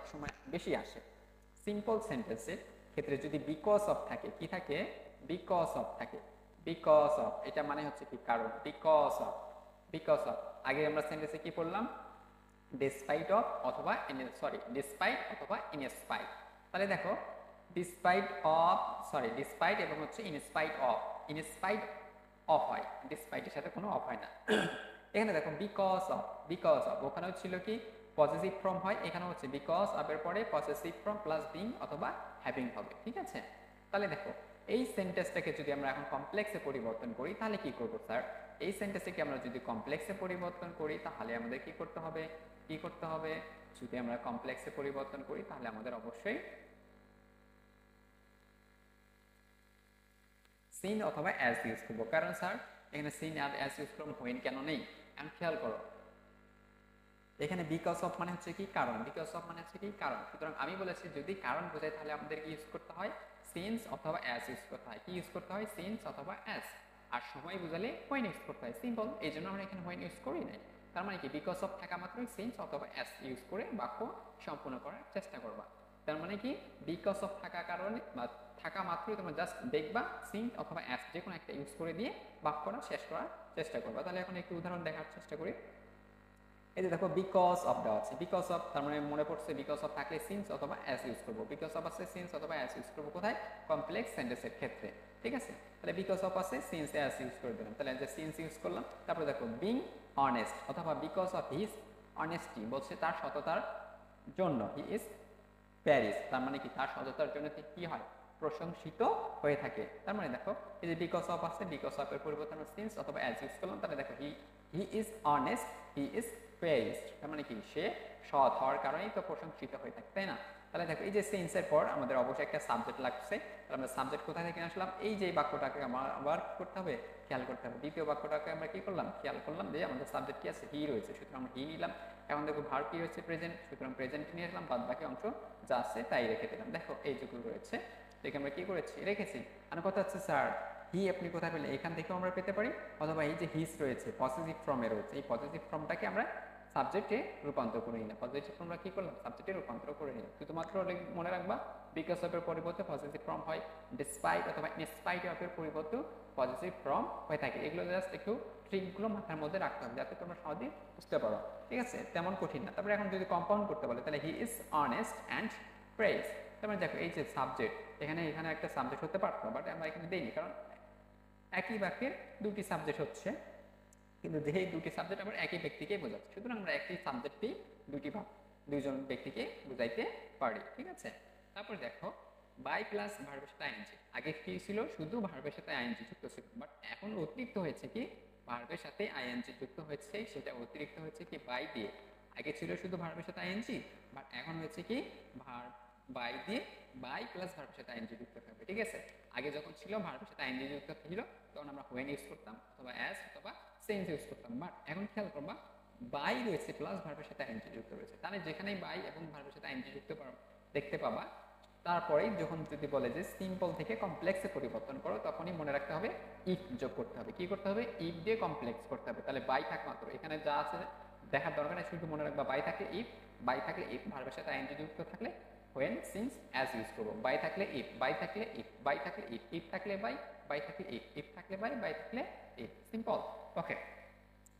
অনেক সময় বেশি আসে। সিম্পল সেন্টেন্সের ক্ষেত্রে যদি বিকজ অফ থাকে, কি থাকে? বিকজ অফ থাকে। বিকজ অফ এটা মানে হচ্ছে কি কারণ, বিকজ অফ। বিকজ অফ আগে আমরা সেন্টেন্সে কি পড়লাম? ডিসপাইট অফ অথবা ডিসপাইট অথবা ইনস্পাইট। তাহলে দেখো ডিসপাইট অফ, ডিসপাইট এবং হচ্ছে ইনস্পাইট অফ। ইনস্পাইট অফ হয়, ডিসপাইটের সাথে কোনো অফ হয় না। এখানে দেখো বিকজ অফ, বিকজ অফ ওখানেও ছিল কি পজিটিভ ফর্ম হয়, এখানে হচ্ছে বিকজ অফ এর পরে পজিটিভ ফর্ম প্লাস বিং অথবা হ্যাভিং হবে, ঠিক আছে? তাহলে দেখো এই সেন্টেন্সটাকে যদি আমরা এখন কমপ্লেক্সে পরিবর্তন করি তাহলে কি করব স্যার? এই সেন্টেন্সটাকে আমরা যদি কমপ্লেক্সে পরিবর্তন করি তাহলে আমাদের কি করতে হবে? কি করতে হবে? যদি আমরা কমপ্লেক্সে পরিবর্তন করি তাহলে আমাদের অবশ্যই সিন অথবা অ্যাজ ইউজ করব। কারণ স্যার এখানে সিন আর অ্যাজ ইউজ করব, হোয়েন কেন নেই? এখন খেয়াল করো এখানে বিকজ অফ মানে হচ্ছে কি কারণ, বিকজ অফ মানে হচ্ছে কি কারণ। সুতরাং আমি বলেছি যদি কারণ বোঝায় তাহলে আমাদের কি ইউজ করতে হয়? সিন্স অথবা অ্যাজ ইউজ করতে হয়। কি ইউজ করতে হয়? সিন্স অথবা অ্যাজ। আর সময় বোঝালে হোয়েন ইউজ করতে হয়, সিম্পল। এই জন্য আমরা এখানে হোয়েন ইউজ করি নাই। তার মানে কি বিকজ অফ থাকা মাত্রই সিন্স অথবা অ্যাজ ইউজ করে বাক্য সম্পূর্ণ করার চেষ্টা করবা। তার মানে কি বিকজ অফ থাকা কারণে বা থাকা মাত্রই তোমরা জাস্ট দেখবা সিন্স অথবা অ্যাজ যে কোনো একটা ইউজ করে দিয়ে বাক্যটা শেষ করার চেষ্টা করবা। তাহলে এখন একটু উদাহরণ দেখার চেষ্টা করি। এই যে দেখো বিকজ অফ দেওয়া আছে, বিকজ অফ তার মানে মনে পড়ছে বিকজ অফ থাকলে সিন্স অথবা অ্যাজ ইউজ করবো। বিকজ অফ আছে সিন্স অথবা অ্যাজ ইউজ করবো কোথায়? কমপ্লেক্স সেন্টেন্সের ক্ষেত্রে, ঠিক আছে? তাহলে বিকজ অফ আছে সিন্স অ্যাজ ইউজ করে দিলাম, তাহলে যে সিন্স ইউজ করলাম। তারপরে দেখো বিং অনেস্ট অথবা বিকজ অফ হিজ অনেস্টি বলছে তার সততার জন্য, হি ইজ প্যারিস তার মানে কি তার সততার জন্য কি হয়? প্রশংসিত হয়ে থাকে। তার মানে দেখো এই যে বিকজ অফ আছে, বিকজ অফ এর পরিবর্তে আমরা সিন্স অথবা অ্যাজ ইউজ করলাম। তাহলে দেখো হি ইজ অনেস্ট, হি ইজ প্রেইজড। তার মানে কি সে সৎ হওয়ার কারণেই তো প্রশংসিত হয়ে থাকে, তাই না? তাহলে দেখো এই যে সেন্সের পর আমাদের অবশ্যই একটা সাবজেক্ট লাগছে। তাহলে আমরা সাবজেক্ট কোথা থেকে আসলাম? এই যে বাক্যটাকে আমার আবার করতে হবে, খেয়াল করতে হবে। দ্বিতীয় বাক্যটাকে আমরা কি করলাম? খেয়াল করলাম যে আমাদের সাবজেক্ট কি আছে? হি রয়েছে, সুতরাং আমরা হি নিলাম। এখন দেখো ভার্ব কি হচ্ছে? প্রেজেন্ট, সুতরাং প্রেজেন্ট নিয়ে আসলাম, বাদ বাকি অংশ যা আছে তাই রেখে দিলাম। দেখো এই যেগুলো রয়েছে দেখে আমরা কি করেছি? রেখেছি। আর কথা হচ্ছে স্যার হি আপনি কোথায় পেলেন? এখান থেকেও আমরা পেতে পারি, অথবা এই যে হিস রয়েছে পজিটিভ ফর্মে রয়েছে, এই পজিটিভ ফর্মটাকে আমরা সাবজেক্টে রূপান্তর করে নিলাম। পজিটিভ ফর্মটা কি করলাম? সাবজেক্টে রূপান্তর করে নিলাম। শুধুমাত্র মনে রাখবা বিকজ অফ এর পরিবর্তে পজিটিভ ফর্ম হয়, ডিসপাইট অথবা ইনস্পাইট অফ এর পরিবর্তে পজিটিভ ফর্ম হয়ে থাকে। এগুলো জাস্ট একটু ট্রিকগুলো মাথার মধ্যে রাখতে হবে যাতে তোমরা সহজেই বুঝতে পারো, ঠিক আছে? তেমন কঠিন না। তারপরে এখন যদি কম্পাউন্ড করতে বলে তাহলে he is honest and praise. তারপরে দেখো এই যে সাবজেক্ট, এখানে একটা সাবজেক্ট হতে পারতো, বাট আমরা এখানে দেইনি কারণ একই বাক্যের দুটি সাবজেক্ট হচ্ছে, কিন্তু যেই দুটি সাবজেক্ট আবার একই ব্যক্তিকে বোঝাচ্ছে, সুতরাং আমরা একই সাবজেক্টই দুইজন ব্যক্তিকে বুঝাইতে পারি, ঠিক আছে? তারপর দেখো বাই প্লাস ভার্বের সাথে আইএনজি। আগে কি ছিল? শুধু ভার্বের সাথে আইএনজি যুক্ত ছিল, বাট এখন অতিরিক্ত হয়েছে কি ভার্বের সাথে আইএনজি যুক্ত হয়েছে, সেটা অতিরিক্ত হয়েছে কি বাই দিয়ে। আগে ছিল শুধু ভার্বের সাথে আইএনজি, বাট এখন হয়েছে কি ভার্ব বাই দিয়ে বাই প্লাস ভার্বের সাথে আইএনজি যুক্ত হবে, ঠিক আছে? আগে যখন ছিল ভার্বের সাথে আইএনজি যুক্ত ছিল তখন আমরা হোয়েন ইউজ করতাম অথবা অ্যাজ অথবা সেন্স ইউজ করতাম, বাট এখন খেয়াল করবা বাই রয়েছে প্লাস ভার্বের সাথে আইএনজি যুক্ত রয়েছে। তাহলে যেখানেই বাই এবং ভার্বের সাথে আইএনজি যুক্ত দেখতে পাবা, তারপরেই যখন যদি বলে যে সিম্পল থেকে কমপ্লেক্সে পরিবর্তন করো তখনই মনে রাখতে হবে ইফ যোগ করতে হবে। কি করতে হবে? ইফ দিয়ে কমপ্লেক্স করতে হবে। তাহলে বাই থাক মাত্র এখানে যা আছে দেখার দরকার নেই, শুধু মনে রাখবা বাই থাকলে ইফ, বাই থাকলে ইফ, ভার্বের সাথে আইএনজি যুক্ত থাকলে হোয়েন, সিন্স, অ্যাজ ইউজ করবো। বাই থাকলে ইফ, বাই থাকলে ইফ, বাই থাকলে ইফ, ইফ থাকলে বাই, বাই থাকলে ইফ, ইফ থাকলে বাই, বাই থাকলে ইফ, সিম্পল। ওকে,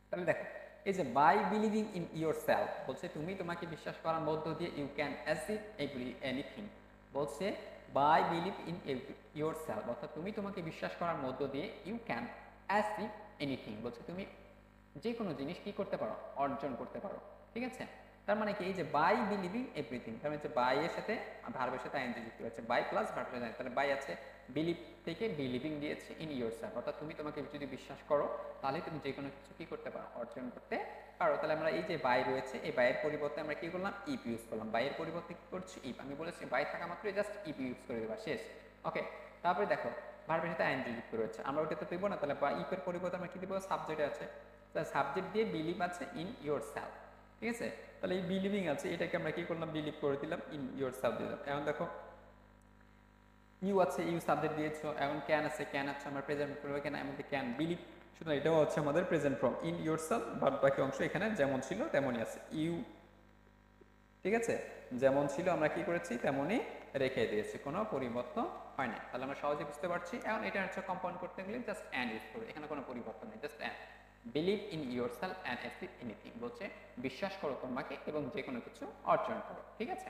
তাহলে দেখো এই যে by believing in yourself বলছে তুমি তোমাকে বিশ্বাস করার মধ্য দিয়ে ইউ ক্যান অ্যাচিভ এনিথিং। বলছে by believe in yourself অর্থাৎ তুমি তোমাকে বিশ্বাস করার মধ্য দিয়ে ইউ ক্যান অ্যাচিভ এনিথিং। বলছে তুমি যে কোনো জিনিস কি করতে পারো? অর্জন করতে পারো, ঠিক আছে? তার মানে কি এই যে বাই বিলিভিং এভরিথিং, তার মানে বাই এর সাথে ভার্বের সাথে আইএনজি যুক্ত হচ্ছে, বাই প্লাস ভার্বের সাথে, তাহলে বাই আছে বিলিভ থেকে বিলিভিং দিয়েছে ইন ইয়োরসেলফ অর্থাৎ তুমি তোমাকে যদি বিশ্বাস করো তাহলে তুমি যে কোনো কিছু কি করতে পারো? অর্জন করতে পারো। তাহলে আমরা এই যে বাই রয়েছে এই বাইয়ের পরিবর্তে আমরা কি করলাম? ইফ ইউজ করলাম। বাইয়ের পরিবর্তে কি করছি? ইফ। আমি বলেছি বাই থাকা মাত্রই জাস্ট ইফ ইউজ করে দেবা, শেষ। ওকে, তারপরে দেখো ভার্বের সাথে আইএনজি যুক্ত রয়েছে, আমরা ওটা তো দেবো না, তাহলে বা ইফের পরিবর্তে আমরা কি দেবো? সাবজেক্ট আছে, সাবজেক্ট দিয়ে বিলিভ আছে ইন ইয়োর সেলফ, ঠিক আছে? তাহলে এই বিলিভিং আছে এটাকে আমরা কি করলাম? বিলিভ করে দিলাম, ইন ইয়োর সেলফ দিলাম। এখন দেখো ইউ আছে, ইউ সাবজেক্ট দিয়েছো, এখন ক্যান আছে, ক্যান আছে আমরা প্রেজেন্ট করবো এখানে আমাদের ক্যান বিলিভ, সুতরাং এটাও হচ্ছে আমাদের present form in your self, বাদ বাকি অংশ এখানে যেমন ছিল তেমনই আছে ইউ, ঠিক আছে? যেমন ছিল আমরা কি করেছি তেমনই রেখে দিয়েছি, কোনো পরিবর্তন হয় না। তাহলে আমরা সহজে বুঝতে পারছি। এখন এটা হচ্ছে কম্পাউন্ড করতে গেলে জাস্ট অ্যান্ড ইউজ করবো, এখানে কোনো পরিবর্তন নেই, just and. Believe in yourself and achieve anything বলছে বিশ্বাস করো তোমাকে এবং যে কোনো কিছু অর্জন করো, ঠিক আছে।